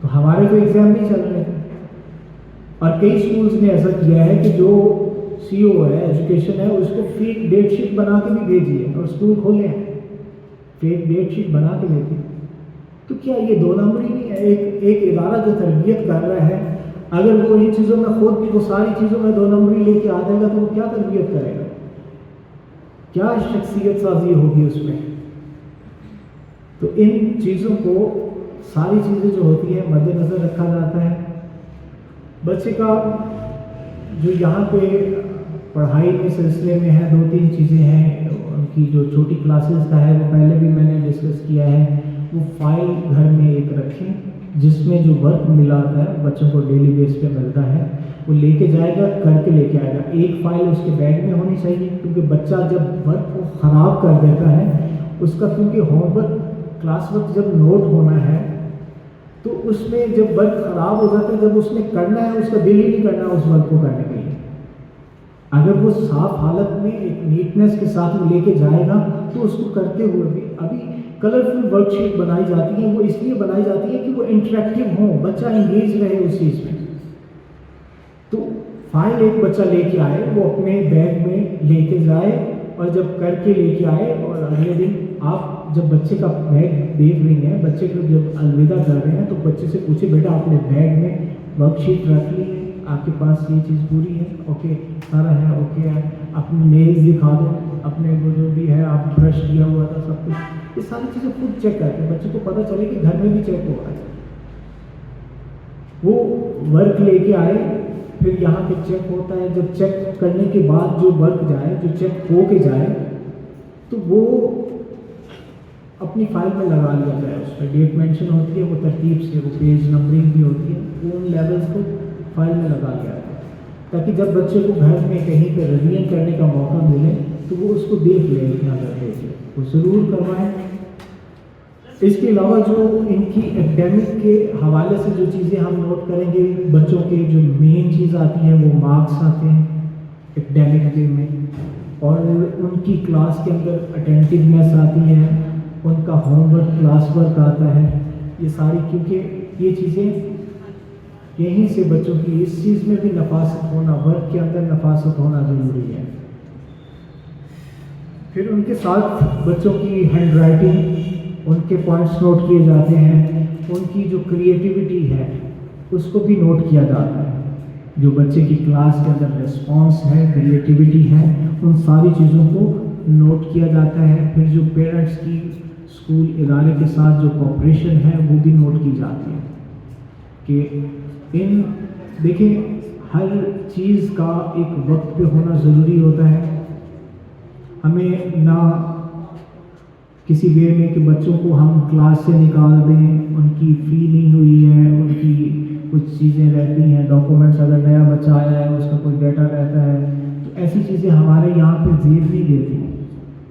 تو ہمارے تو ایگزام نہیں چل رہے ہیں. اور کئی اسکولز نے ایسا کیا ہے کہ جو سی او ہے, ایجوکیشن ہے, اس کو فیک ڈیٹ شیٹ بنا کے بھی بھیجی ہے اور اسکول کھولے ہیں, فیک ڈیٹ شیٹ بنا کے بھیجی. تو کیا یہ 2 نمبری نہیں ہے؟ ایک ادارہ جو تربیت کر رہا ہے اگر وہ ان چیزوں میں خود وہ ساری چیزوں میں 2 نمبری لے کے آ جائے گا تو وہ کیا تربیت کرے گا, کیا شخصیت سازی ہوگی اس میں. تو ان چیزوں کو ساری چیزیں جو ہوتی ہیں مد نظر رکھا جاتا ہے. بچے کا جو یہاں پہ پڑھائی کے سلسلے میں ہے 2-3 چیزیں ہیں. ان کی جو چھوٹی کلاسز کا ہے وہ پہلے بھی میں نے ڈسکس کیا ہے. وہ فائل گھر میں ایک رکھیں جس میں جو ورک ملا ہے بچوں کو ڈیلی بیس پہ ملتا ہے وہ لے کے جائے گا, کر کے لے کے آئے گا. ایک فائل اس کے بیگ میں ہونی چاہیے, کیونکہ بچہ جب ورک کو خراب کر دیتا ہے اس کا, کیونکہ ہوم ورک کلاس ورک جب نوٹ ہونا ہے تو اس میں جب ورک خراب ہو جاتا ہے, جب اس نے کرنا ہے اس کا دل ہی نہیں کرنا اس ورک کو کرنے کے لیے. اگر وہ صاف حالت میں ایک نیٹنس کے ساتھ وہ لے کے جائے گا تو اس کو کرتے ہوئے بھی, ابھی کلرفل ورک شیٹ بنائی جاتی ہیں, وہ اس لیے بنائی جاتی ہے کہ وہ انٹریکٹیو ہوں, بچہ انگیج رہے اس چیز میں. تو فائل ایک بچہ لے کے آئے, وہ اپنے بیگ میں لے کے جائے اور جب کر کے لے کے آئے, اور اگلے دن آپ جب بچے کا بیگ دیکھ رہی ہیں, بچے کو جب الوداع کر رہے ہیں تو بچے سے پوچھے بیٹا اپنے بیگ میں ورک شیٹ رکھ لی آپ کے پاس, یہ چیز پوری ہے, اوکے سارا ہے, اوکے ہے, اپنے نیلز دکھا دو, اپنے وہ جو بھی ہے آپ برش کیا ہوا تھا سب کچھ، یہ ساری چیزیں خود چیک کرتے ہیں، بچے کو پتہ چلے کہ گھر میں بھی چیک ہو رہا ہے. وہ ورک لے کے آئے، پھر یہاں پہ چیک ہوتا ہے. جب چیک کرنے کے بعد جو ورک جائے، جو چیک ہو کے جائے، تو وہ اپنی فائل میں لگا لیا جائے. اس پہ ڈیٹ مینشن ہوتی ہے، وہ ترتیب سے، وہ پیج نمبرنگ بھی ہوتی ہے، وہ ان لیولس کو فائل میں لگا لیا جائے، تاکہ جب بچے کو گھر میں کہیں پہ ریویژن کرنے کا موقع ملے تو وہ اس کو دیکھ لے، اتنا کر کے وہ ضرور کروائیں. اس کے علاوہ جو ان کی اکیڈمک کے حوالے سے جو چیزیں ہم نوٹ کریں گے، بچوں کے جو مین چیز آتی ہے وہ مارکس آتے ہیں اکیڈمک وے میں، اور ان کی کلاس کے اندر اٹینٹیونیس آتی ہے، ان کا ہوم ورک، کلاس ورک آتا ہے. یہ ساری، کیونکہ یہ چیزیں یہیں سے بچوں کی اس چیز میں بھی نفاست ہونا، ورک کے اندر نفاست ہونا ضروری ہے. پھر ان کے ساتھ بچوں کی ہینڈ رائٹنگ، ان کے پوائنٹس نوٹ کیے جاتے ہیں، ان کی جو کریٹیوٹی ہے اس کو بھی نوٹ کیا جاتا ہے. جو بچے کی کلاس کے اندر رسپانس ہے، کریٹیوٹی ہے، ان ساری چیزوں کو نوٹ کیا جاتا ہے. پھر جو پیرنٹس کی اسکول ادارے کے ساتھ جو کوآپریشن ہے وہ بھی نوٹ کی جاتی ہے. کہ دیکھیں، ہر چیز کا ایک وقت پہ ہونا ضروری ہوتا ہے. ہمیں نہ کسی وے میں کہ بچوں کو ہم کلاس سے نکال دیں، ان کی فی نہیں ہوئی ہے، ان کی کچھ چیزیں رہتی ہیں، ڈاکومنٹس، اگر نیا بچہ آیا ہے اس کا کوئی ڈیٹا رہتا ہے، تو ایسی چیزیں ہمارے یہاں پہ زیب نہیں دیتی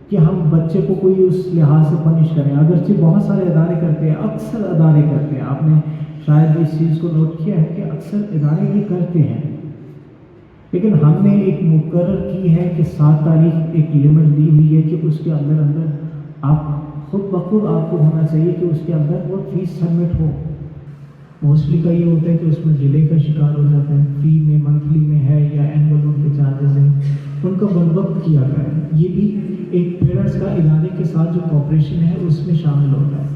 کہ ہم بچے کو کوئی اس لحاظ سے پنش کریں. اگرچہ بہت سارے ادارے کرتے ہیں، اکثر ادارے کرتے ہیں، آپ نے شاید اس چیز کو نوٹ کیا ہے کہ اکثر ادارے یہ کرتے ہیں، لیکن ہم نے ایک مقرر کی ہے کہ 7 تاریخ ایک لمٹ دی ہوئی ہے کہ اس کے اندر آپ خود بخود آپ کو ہونا چاہیے کہ اس کے اندر وہ فیس سبمٹ ہو. موسٹلی کا یہ ہوتا ہے کہ اس میں ڈیلے کا شکار ہو جاتا ہے، فی میں منتھلی میں ہے یا اینول ان کے چارجز ہیں، ان کا بندوبست کیا گیا ہے. یہ بھی ایک پیرنٹس کا ادارے کے ساتھ جو کوآپریشن ہے اس میں شامل ہوتا ہے.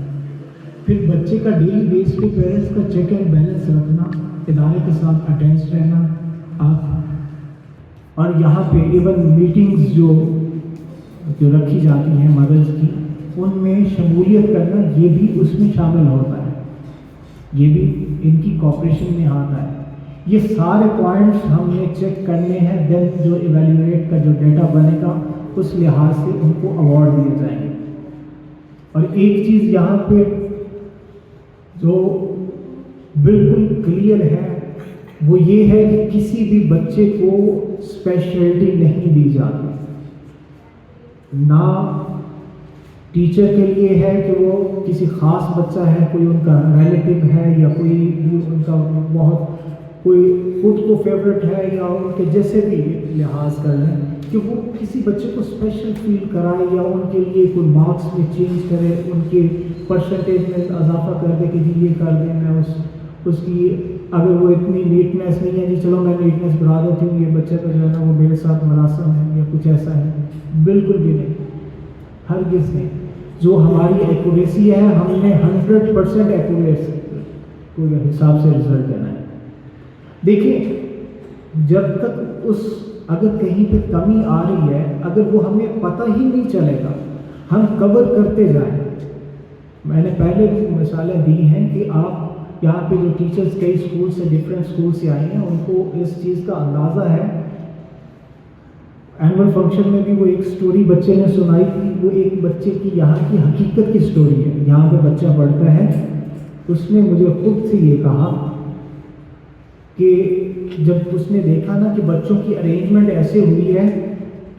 پھر بچے کا ڈیلی بیس پہ پیرنٹس کا چیک اینڈ بیلنس رکھنا، ادارے کے ساتھ اٹیچ رہنا اور یہاں پہ ایون میٹنگز جو رکھی جاتی ہیں مدرس کی، ان میں شمولیت کرنا، یہ بھی اس میں شامل ہوتا ہے. یہ بھی ان کی کوآپریشن میں آتا ہے. یہ سارے پوائنٹس ہم نے چیک کرنے ہیں، دین جو ایویلیویٹ کا جو ڈیٹا بنے گا اس لحاظ سے ان کو ایوارڈ دیے جائیں گے. اور ایک چیز یہاں پہ جو بالکل کلیئر ہے وہ یہ ہے کہ کسی بھی بچے کو اسپیشلٹی نہیں دی جاتی. نہ ٹیچر کے لیے ہے کہ وہ کسی خاص بچہ ہے، کوئی ان کا ریلیٹو ہے یا کوئی بھی ان کا بہت کوئی خود کو فیورٹ ہے، یا ان کے جیسے بھی لحاظ کر لیں کہ وہ کسی بچے کو اسپیشل فیل کرائے یا ان کے لیے کوئی مارکس میں چینج کرے، ان کے پرسنٹیج میں اضافہ کر دے کہ جی یہ کر دیں، میں اس کی اگر وہ اتنی نیٹنیس نہیں ہے جی چلو میں نیٹنیس بڑھا دیتی ہوں، یہ بچہ کا جو ہے نا وہ میرے ساتھ مراسم ہے یا کچھ ایسا ہے. بالکل بھی نہیں، ہرگز نہیں. جو ہماری ایکوریسی ہے، ہم نے 100% ایکوریسی کو حساب سے رزلٹ دینا ہے. دیکھیں، جب تک اگر کہیں پہ کمی آ رہی ہے، اگر وہ ہمیں پتہ ہی نہیں چلے گا، ہم کور کرتے جائیں. میں نے پہلے بھی مثالیں دی ہیں کہ آپ یہاں پہ جو ٹیچرز کئی اسکول سے، ڈفرینٹ اسکول سے آئی ہیں، ان کو اس چیز کا اندازہ ہے. اینول فنکشن میں بھی وہ ایک سٹوری بچے نے سنائی تھی، وہ ایک بچے کی یہاں کی حقیقت کی سٹوری ہے. یہاں پہ بچہ پڑھتا ہے، اس نے مجھے خود سے یہ کہا کہ جب اس نے دیکھا نا کہ بچوں کی ارینجمنٹ ایسے ہوئی ہے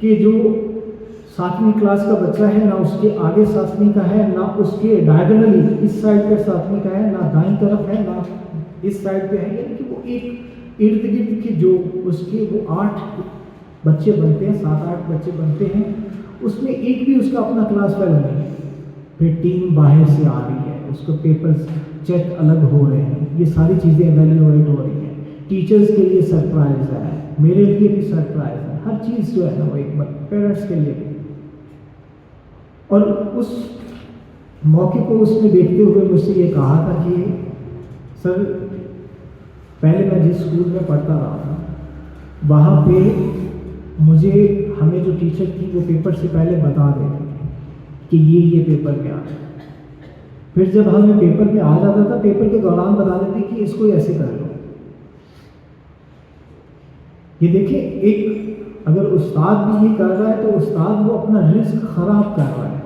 کہ جو 7ویں کلاس کا بچہ ہے، نہ اس کے آگے 7ویں کا ہے، نہ اس کے ڈائگنلی اس سائڈ پہ 7ویں کا ہے، نہ دائیں طرف ہے، نہ اس سائڈ پہ ہے. یعنی کہ وہ ایک ارد گرد کی جو اس کے وہ 8 بچے بنتے ہیں، 7-8 بچے بنتے ہیں، اس میں ایک بھی اس کا اپنا کلاس فیلو نہیں ہے. پھر ٹیم باہر سے آ رہی ہے، اس کو پیپرز چیک الگ ہو رہے ہیں، یہ ساری چیزیں ایویلیویٹ ہو رہی ہیں. ٹیچرز کے لیے سرپرائز ہے، میرے لیے بھی سرپرائز ہے، ہر چیز جو ہے نا وہ ایک بار پیرنٹس کے لیے بھی. اور اس موقع کو اس نے دیکھتے ہوئے مجھ سے یہ کہا تھا کہ سر، پہلے میں جس اسکول میں پڑھتا رہا تھا وہاں پہ مجھے ہمیں جو ٹیچر تھی وہ پیپر سے پہلے بتا دیتی تھی کہ یہ پیپر میں آ ہے. پھر جب ہمیں پیپر میں آ جاتا تھا پیپر کے دوران بتا دیتی کہ اس کو ایسے کر لو. یہ دیکھیں ایک اگر استاد بھی یہ کر رہا ہے تو استاد وہ اپنا رزق خراب کر رہا ہے.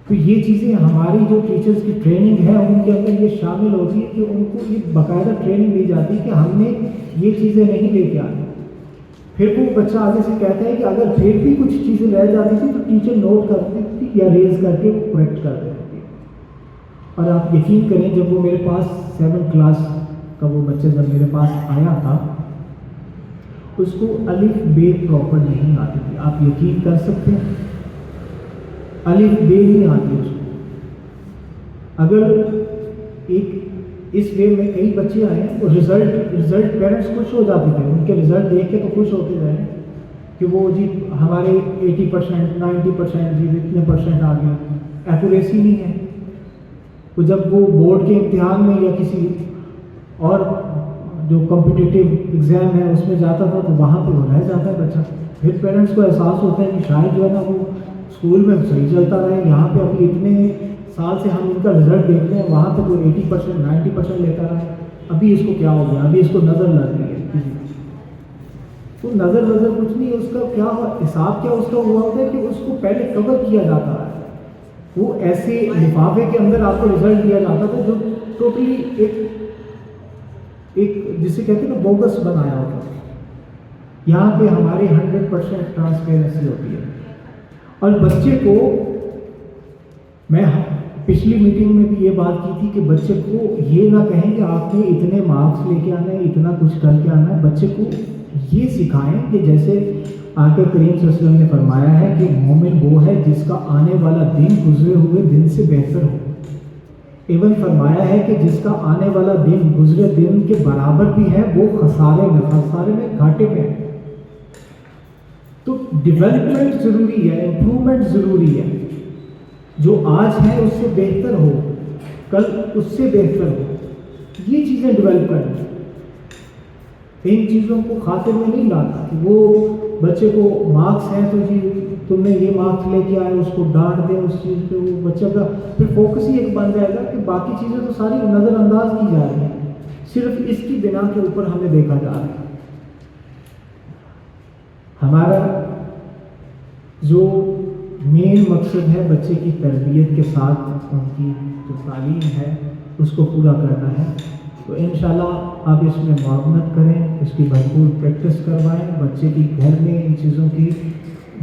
تو یہ چیزیں ہماری جو ٹیچرز کی ٹریننگ ہے ان کے اندر یہ شامل ہوتی ہے کہ ان کو یہ باقاعدہ ٹریننگ دی جاتی ہے کہ ہم نے یہ چیزیں نہیں لے کے آنی. پھر وہ بچہ آگے سے کہتا ہے کہ اگر پھر بھی کچھ چیزیں رہ جاتی تھی تو ٹیچر نوٹ کر دیتی تھی یا ریز کر کے وہ کریکٹ کر دیتی تھی. اور آپ یقین کریں جب وہ میرے پاس 7 کلاس کا وہ بچہ جب میرے پاس آیا تھا اس کو الف بے پراپر نہیں آتی تھی. آپ یقین کر سکتے ہیں الف بے نہیں آتی اس کو. اگر ایک اس وے میں کئی بچے آئے ہیں تو رزلٹ پیرنٹس خوش ہو جاتے تھے ان کے رزلٹ دیکھ کے تو خوش ہوتے رہے کہ وہ جی ہمارے 80% 90% جی اتنے پرسنٹ آ گئے. ایکوریسی نہیں ہے. تو جب وہ بورڈ کے امتحان میں یا کسی اور جو کمپٹیٹیو ایگزام ہے اس میں جاتا تھا تو وہاں پہ وہ رہ جاتا ہے بچہ. پھر پیرنٹس کو احساس ہوتا ہے کہ شاید جو ہے نا وہ اسکول میں صحیح چلتا رہے, یہاں پہ ابھی اتنے سال سے ہم ان کا رزلٹ دیکھتے ہیں وہاں پہ کوئی 80% 90% لیتا رہا, ابھی اس کو کیا ہو گیا, ابھی اس کو نظر لگ رہی ہے کسی کو. تو نظر کچھ نہیں, اس کا کیا حساب کیا اس کا ہوا ہوتا ہے کہ اس کو پہلے کور کیا جاتا ہے. وہ ایسے لفافے کے اندر آپ کو رزلٹ دیا جاتا تھا جو ٹوٹلی ایک جسے کہتے ہیں نا بوگس بنایا ہوتا ہے. یہاں پہ ہماری 100% ٹرانسپیرنسی ہوتی ہے. اور بچے کو میں پچھلی میٹنگ میں بھی یہ بات کی تھی کہ بچے کو یہ نہ کہیں کہ آپ نے اتنے مارکس لے کے آنا ہے, اتنا کچھ کر کے آنا ہے. بچے کو یہ سکھائیں کہ جیسے آقا کریم صلی اللہ علیہ وسلم نے فرمایا ہے کہ مومن وہ ہے جس کا آنے والا دن گزرے ہوئے دن سے بہتر ہو. ایون فرمایا ہے کہ جس کا آنے والا دن گزرے دن کے برابر بھی ہے وہ خسارے میں گھاٹے میں ہے. تو ڈیولپمنٹ ضروری ہے, امپرومنٹ ضروری ہے. جو آج ہے اس سے بہتر ہو, کل اس سے بہتر ہو. یہ چیزیں ڈیولپ کرنی. ان چیزوں کو خاطر میں نہیں لانا کہ وہ بچے کو مارکس ہیں تو جی تم نے یہ مارکس لے کے آئے اس کو ڈانٹ دیں اس چیز پہ. وہ بچہ کا پھر فوکس ہی ایک بن جائے گا کہ باقی چیزیں تو ساری نظر انداز کی جا رہی ہیں, صرف اس کی بنا کے اوپر ہمیں دیکھا جا رہا ہے. ہمارا جو مین مقصد ہے بچے کی تربیت کے ساتھ ان کی جو تعلیم ہے اس کو پورا کرنا ہے. تو انشاءاللہ آپ اس میں معاونت کریں, اس کی بھرپور پریکٹس کروائیں بچے کی گھر میں ان چیزوں کی.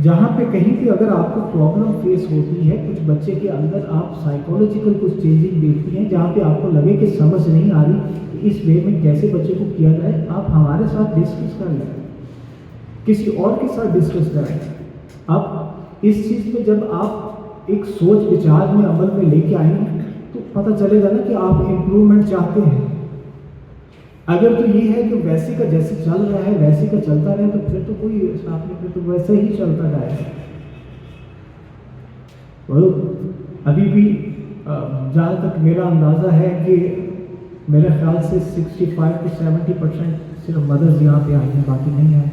جہاں پہ کہیں پہ اگر آپ کو پرابلم فیس ہوتی ہے کچھ بچے کے اندر آپ سائیکولوجیکل کچھ چینجنگ دیکھتی ہیں جہاں پہ آپ کو لگے کہ سمجھ نہیں آ رہی کہ اس وے میں کیسے بچے کو کیا جائے, آپ ہمارے ساتھ ڈسکس کر لیں, کسی اور کے ساتھ ڈسکس کریں. اب اس چیز پہ جب آپ ایک سوچ وچار میں عمل میں لے کے آئیں گے تو پتہ چلے گا نا کہ آپ امپرومنٹ چاہتے ہیں. اگر تو یہ ہے کہ ویسے کا جیسے چل رہا ہے ویسے کا چلتا رہے تو پھر تو کوئی آپ نے پھر تو ویسے ہی چلتا جائے گا. ابھی بھی جہاں تک میرا اندازہ ہے کہ میرے خیال سے 65 to 70% صرف مدرس یہاں پہ آئی ہیں, باقی نہیں آئے.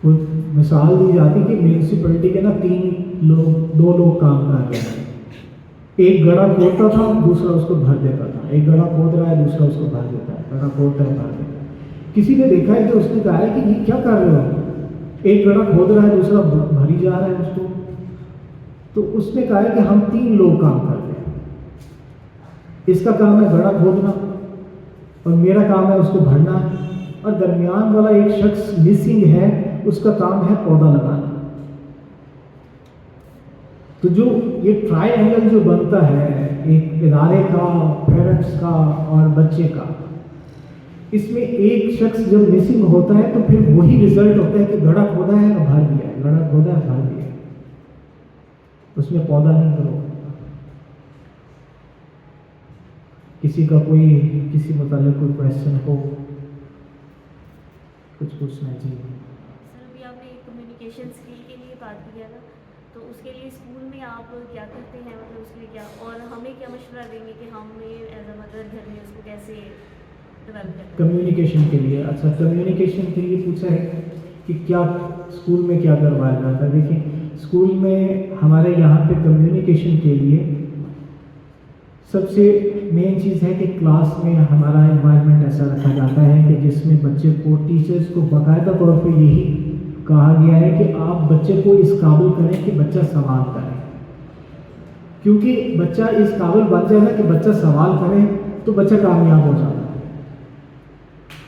وہ مثال دی جاتی کہ میونسپلٹی کے نا 2 لوگ کام کر رہے ہیں. ایک گڑھا کھودتا تھا دوسرا اس کو بھر دیتا تھا, ایک گڑھا کھود رہا ہے دوسرا اس کو بھر دیتا ہے, گڑھا کھودتا ہے بھر دیتا ہے. کسی نے دیکھا ہے کہ اس نے کہا ہے کہ یہ کیا کر رہے ہو, ایک گڑھا کھود رہا ہے دوسرا بھری جا رہا ہے اس کو. تو اس نے کہا ہے کہ ہم 3 لوگ کام کر رہے ہیں, اس کا کام ہے گڑھا کھودنا اور میرا کام ہے اس کو بھرنا, اور درمیان والا ایک شخص مسنگ ہے اس کا کام ہے پودا لگانا. تو جو یہ ٹرائی اینگل جو بنتا ہے ایک ادارے کا, پیرنٹس کا اور بچے کا, اس میں ایک شخص جب مسنگ ہوتا ہے تو پھر وہی رزلٹ ہوتا ہے کہ گڑھا کھودا ہے اور بھر دیا ہے, گڑھا کھودا ہے بھر دیا ہے, اس میں پودا نہیں کرو. کسی کا کوئی کسی متعلق کوئی کویشچن ہو, کچھ پوچھنا ہے؟ جی سر ابھی آپ نے کمیونیکیشن اسکل کے لیے بات کی ہے نا, تو اس کے لیے اسکول میں آپ کیا کرتے ہیں, مطلب اس کے لیے کیا, اور ہمیں کیا مشورہ دیں گے کہ ہمیں ایز اے مدر گھر میں اس کو کیسے ڈیولپ کرنا ہے. کمیونیکیشن کے لیے. اچھا, کمیونیکیشن کے لیے پوچھا ہے کہ کیا اسکول میں کیا کروایا جاتا ہے. دیکھیں, اسکول میں ہمارے یہاں پہ کمیونیکیشن کے لیے سب سے مین چیز ہے کہ کلاس میں ہمارا انوائرمنٹ ایسا رکھا جاتا ہے کہ جس میں بچے کو, ٹیچرز کو باقاعدہ طور پہ یہی کہا گیا ہے کہ آپ بچے کو اس قابل کریں کہ بچہ سوال کرے, کیونکہ بچہ اس قابل بن جائے نا کہ بچہ سوال کرے تو بچہ کامیاب ہو جاتا ہے.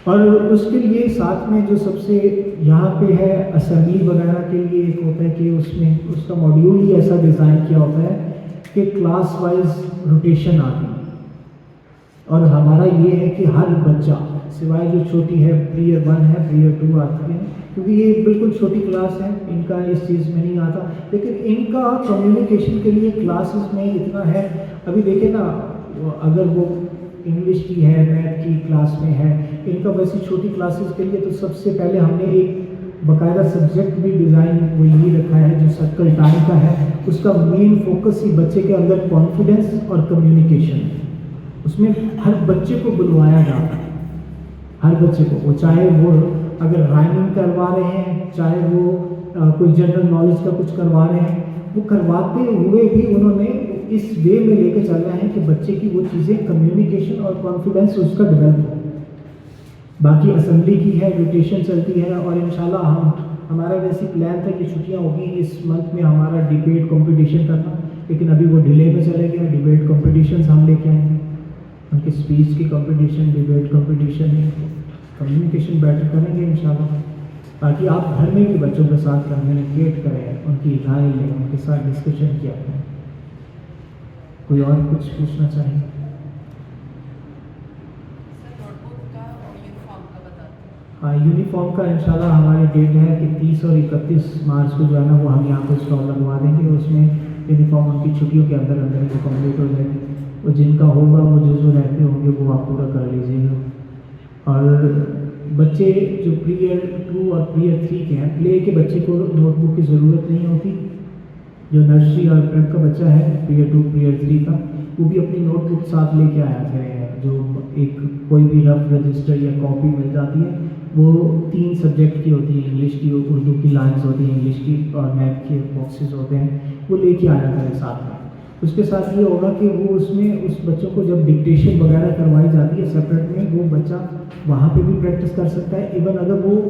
اور اس کے لیے ساتھ میں جو سب سے یہاں پہ ہے اسمبلی وغیرہ کے لیے ایک ہوتا ہے کہ اس میں اس کا ماڈیول ہی ایسا ڈیزائن کیا ہوتا ہے کہ کلاس وائز روٹیشن آتی ہے. اور ہمارا یہ ہے کہ ہر بچہ سوائے جو چھوٹی ہے پریئر 1 ہے, پریئر 2 آتی ہے, کیونکہ یہ بالکل چھوٹی کلاس ہے, ان کا اس چیز میں نہیں آتا. لیکن ان کا کمیونیکیشن کے لیے کلاسز میں اتنا ہے. ابھی دیکھیں نا, اگر وہ انگلش کی ہے, میتھ کی کلاس میں ہے, ان کا ویسی چھوٹی کلاسز کے لیے تو سب سے پہلے ہم نے ایک باقاعدہ سبجیکٹ بھی ڈیزائن وہ یہی رکھا ہے جو سرکل ٹائم کا ہے. اس کا مین فوکس ہی بچے کے اندر کانفیڈنس اور کمیونیکیشن ہے. اس میں ہر بچے کو بلوایا جاتا ہے, ہر بچے کو, وہ چاہے وہ اگر رائمنگ کروا رہے ہیں, چاہے وہ کوئی جنرل نالج کا کچھ کروا رہے ہیں, وہ کرواتے ہوئے بھی انہوں نے اس وے میں لے کے چل رہے ہیں کہ بچے کی وہ چیزیں کمیونیکیشن اور کانفیڈنس اس کا ڈیولپ ہو. باقی اسمبلی کی ہے, روٹیشن چلتی ہے, اور انشاءاللہ ہمارا ویسے پلان تھا کہ چھٹیاں ہوگی اس منتھ میں ہمارا ڈیبیٹ کمپٹیشن کا تھا, لیکن ابھی وہ ڈیلے میں چلے گیا. ڈیبیٹ کمپٹیشنز ہم لے کے آئیں گے, ان کی اسپیچ کی کمپٹیشن, ڈیبیٹ کمپٹیشن ہے, کمیونیکیشن بیٹر کریں گے انشاءاللہ, تاکہ آپ گھر میں بھی بچوں کے ساتھ کمیونیکیٹ کریں, ان کی رائے لیں, ان کے ساتھ ڈسکشن کیا کریں. کوئی اور کچھ پوچھنا چاہیں؟ ہاں, یونیفارم کا انشاءاللہ ہماری ڈیٹ ہے کہ 30 اور 31 مارچ کو جو ہے نا وہ ہم یہاں پہ اسٹال لگوا دیں گے. اس میں یونیفارم ان کی چھٹیوں کے اندر اندر وہ کمپلیٹ ہو جائے گی. اور جن کا ہوگا وہ جو رہتے ہوں گے وہ آپ پورا کر لیجیے گا. اور بچے جو پریئر 2 اور پریئر 3 کے ہیں, پلے کے بچے کو نوٹ بک کی ضرورت نہیں ہوتی. جو نرسری اور پریپ کا بچہ ہے پریئر 2 پریئر 3 کا, وہ بھی اپنی نوٹ بک ساتھ لے کے آیا کرے ہیں. جو ایک کوئی بھی رف رجسٹر یا کاپی مل جاتی ہے, وہ 3 سبجیکٹ کی ہوتی ہے, انگلش کی, اردو کی لائنس ہوتی ہیں انگلش کی, اور میتھ کے باکسز ہوتے ہیں, وہ لے کے آیا کرے ساتھ میں. اس کے ساتھ یہ ہوگا کہ وہ اس میں اس بچوں کو جب ڈکٹیشن وغیرہ کروائی جاتی ہے سیپریٹ میں, وہ بچہ وہاں پہ بھی پریکٹس کر سکتا ہے. ایون اگر وہ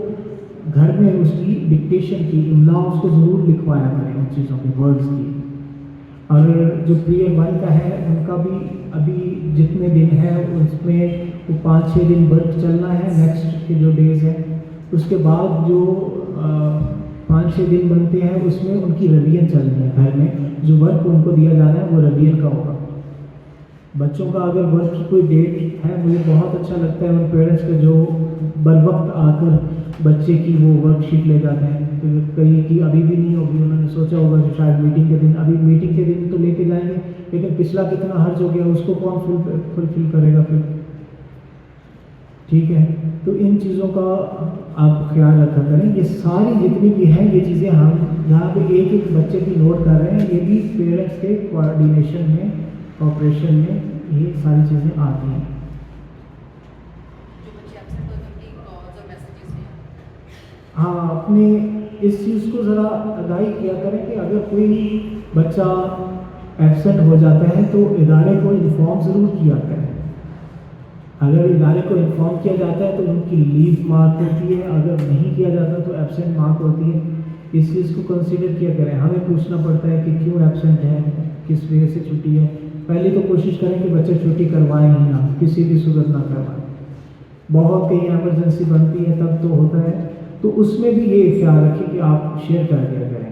گھر میں اس کی ڈکٹیشن کی املا اس کو ضرور لکھوایا کریں ان چیزوں کے ورڈز کی. اور جو پریئر 1 کا ہے ان کا بھی ابھی جتنے دن ہے اس میں وہ 5-6 دن ورک چلنا ہے, نیکسٹ کے جو ڈیز ہیں. اس کے بعد جو 5-6 دن بنتے ہیں اس میں ان کی ریویژن چلنی ہے گھر میں. جو ورک ان کو دیا جانا ہے وہ ریویژن کا ہوگا. بچوں کا اگر ورک کی کوئی ڈیٹ ہے, مجھے بہت اچھا لگتا ہے ان پیرنٹس کا جو بر وقت آ کر بچے کی وہ ورک شیٹ لے جاتے ہیں. کہیں کی ابھی بھی نہیں ہوگی, انہوں نے سوچا ہوگا کہ شاید میٹنگ کے دن, ابھی میٹنگ کے دن تو لے کے جائیں گے, لیکن پچھلا کتنا خرچ ہو گیا اس کو کون فلفل کرے گا پھر. ٹھیک ہے, تو ان چیزوں کا آپ خیال رکھا کریں. یہ ساری جتنی بھی ہیں یہ چیزیں ہم یہاں پہ ایک ایک بچے کی نوٹ کر رہے ہیں. یہ بھی پیرنٹس کے کوآرڈینیشن میں, کوآپریشن میں یہ ساری چیزیں آتی ہیں. ہاں, اپنے اس چیز کو ذرا آگاہی کیا کریں کہ اگر کوئی بچہ ایبسنٹ ہو جاتا ہے تو ادارے کو انفارم ضرور کیا کریں. اگر ادارے کو انفارم کیا جاتا ہے تو ان کی لیو مارک ہوتی ہے, اگر نہیں کیا جاتا تو ایبسنٹ مارک ہوتی ہے. اس چیز کو کنسیڈر کیا کریں. ہمیں پوچھنا پڑتا ہے کہ کیوں ایبسنٹ ہے, کس وجہ سے چھٹی ہے. پہلے تو کوشش کریں کہ بچے چھٹی کروائیں ہی نہ, کسی بھی صورت نہ کروائیں. بہت کہیں ایمرجنسی بنتی ہے تب تو ہوتا ہے, تو اس میں بھی یہ خیال رکھیں کہ آپ شیئر کر دیا کریں گے.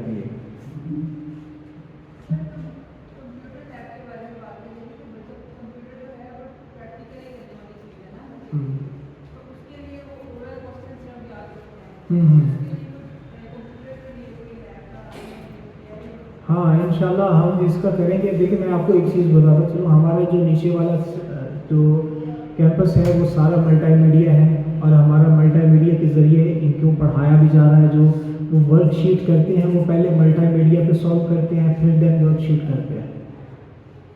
ہاں, انشاءاللہ ہم اس کا کریں گے. دیکھیں میں آپ کو ایک چیز بتاتا چلوں, ہمارا جو نیچے والا جو کیمپس ہے وہ سارا ملٹی میڈیا ہے, اور ہمارا ملٹی میڈیا کے ذریعے ان کو پڑھایا بھی جا رہا ہے. جو وہ ورک شیٹ کرتے ہیں وہ پہلے ملٹی میڈیا پہ سالو کرتے ہیں, پھر دین ورک شیٹ کرتے ہیں.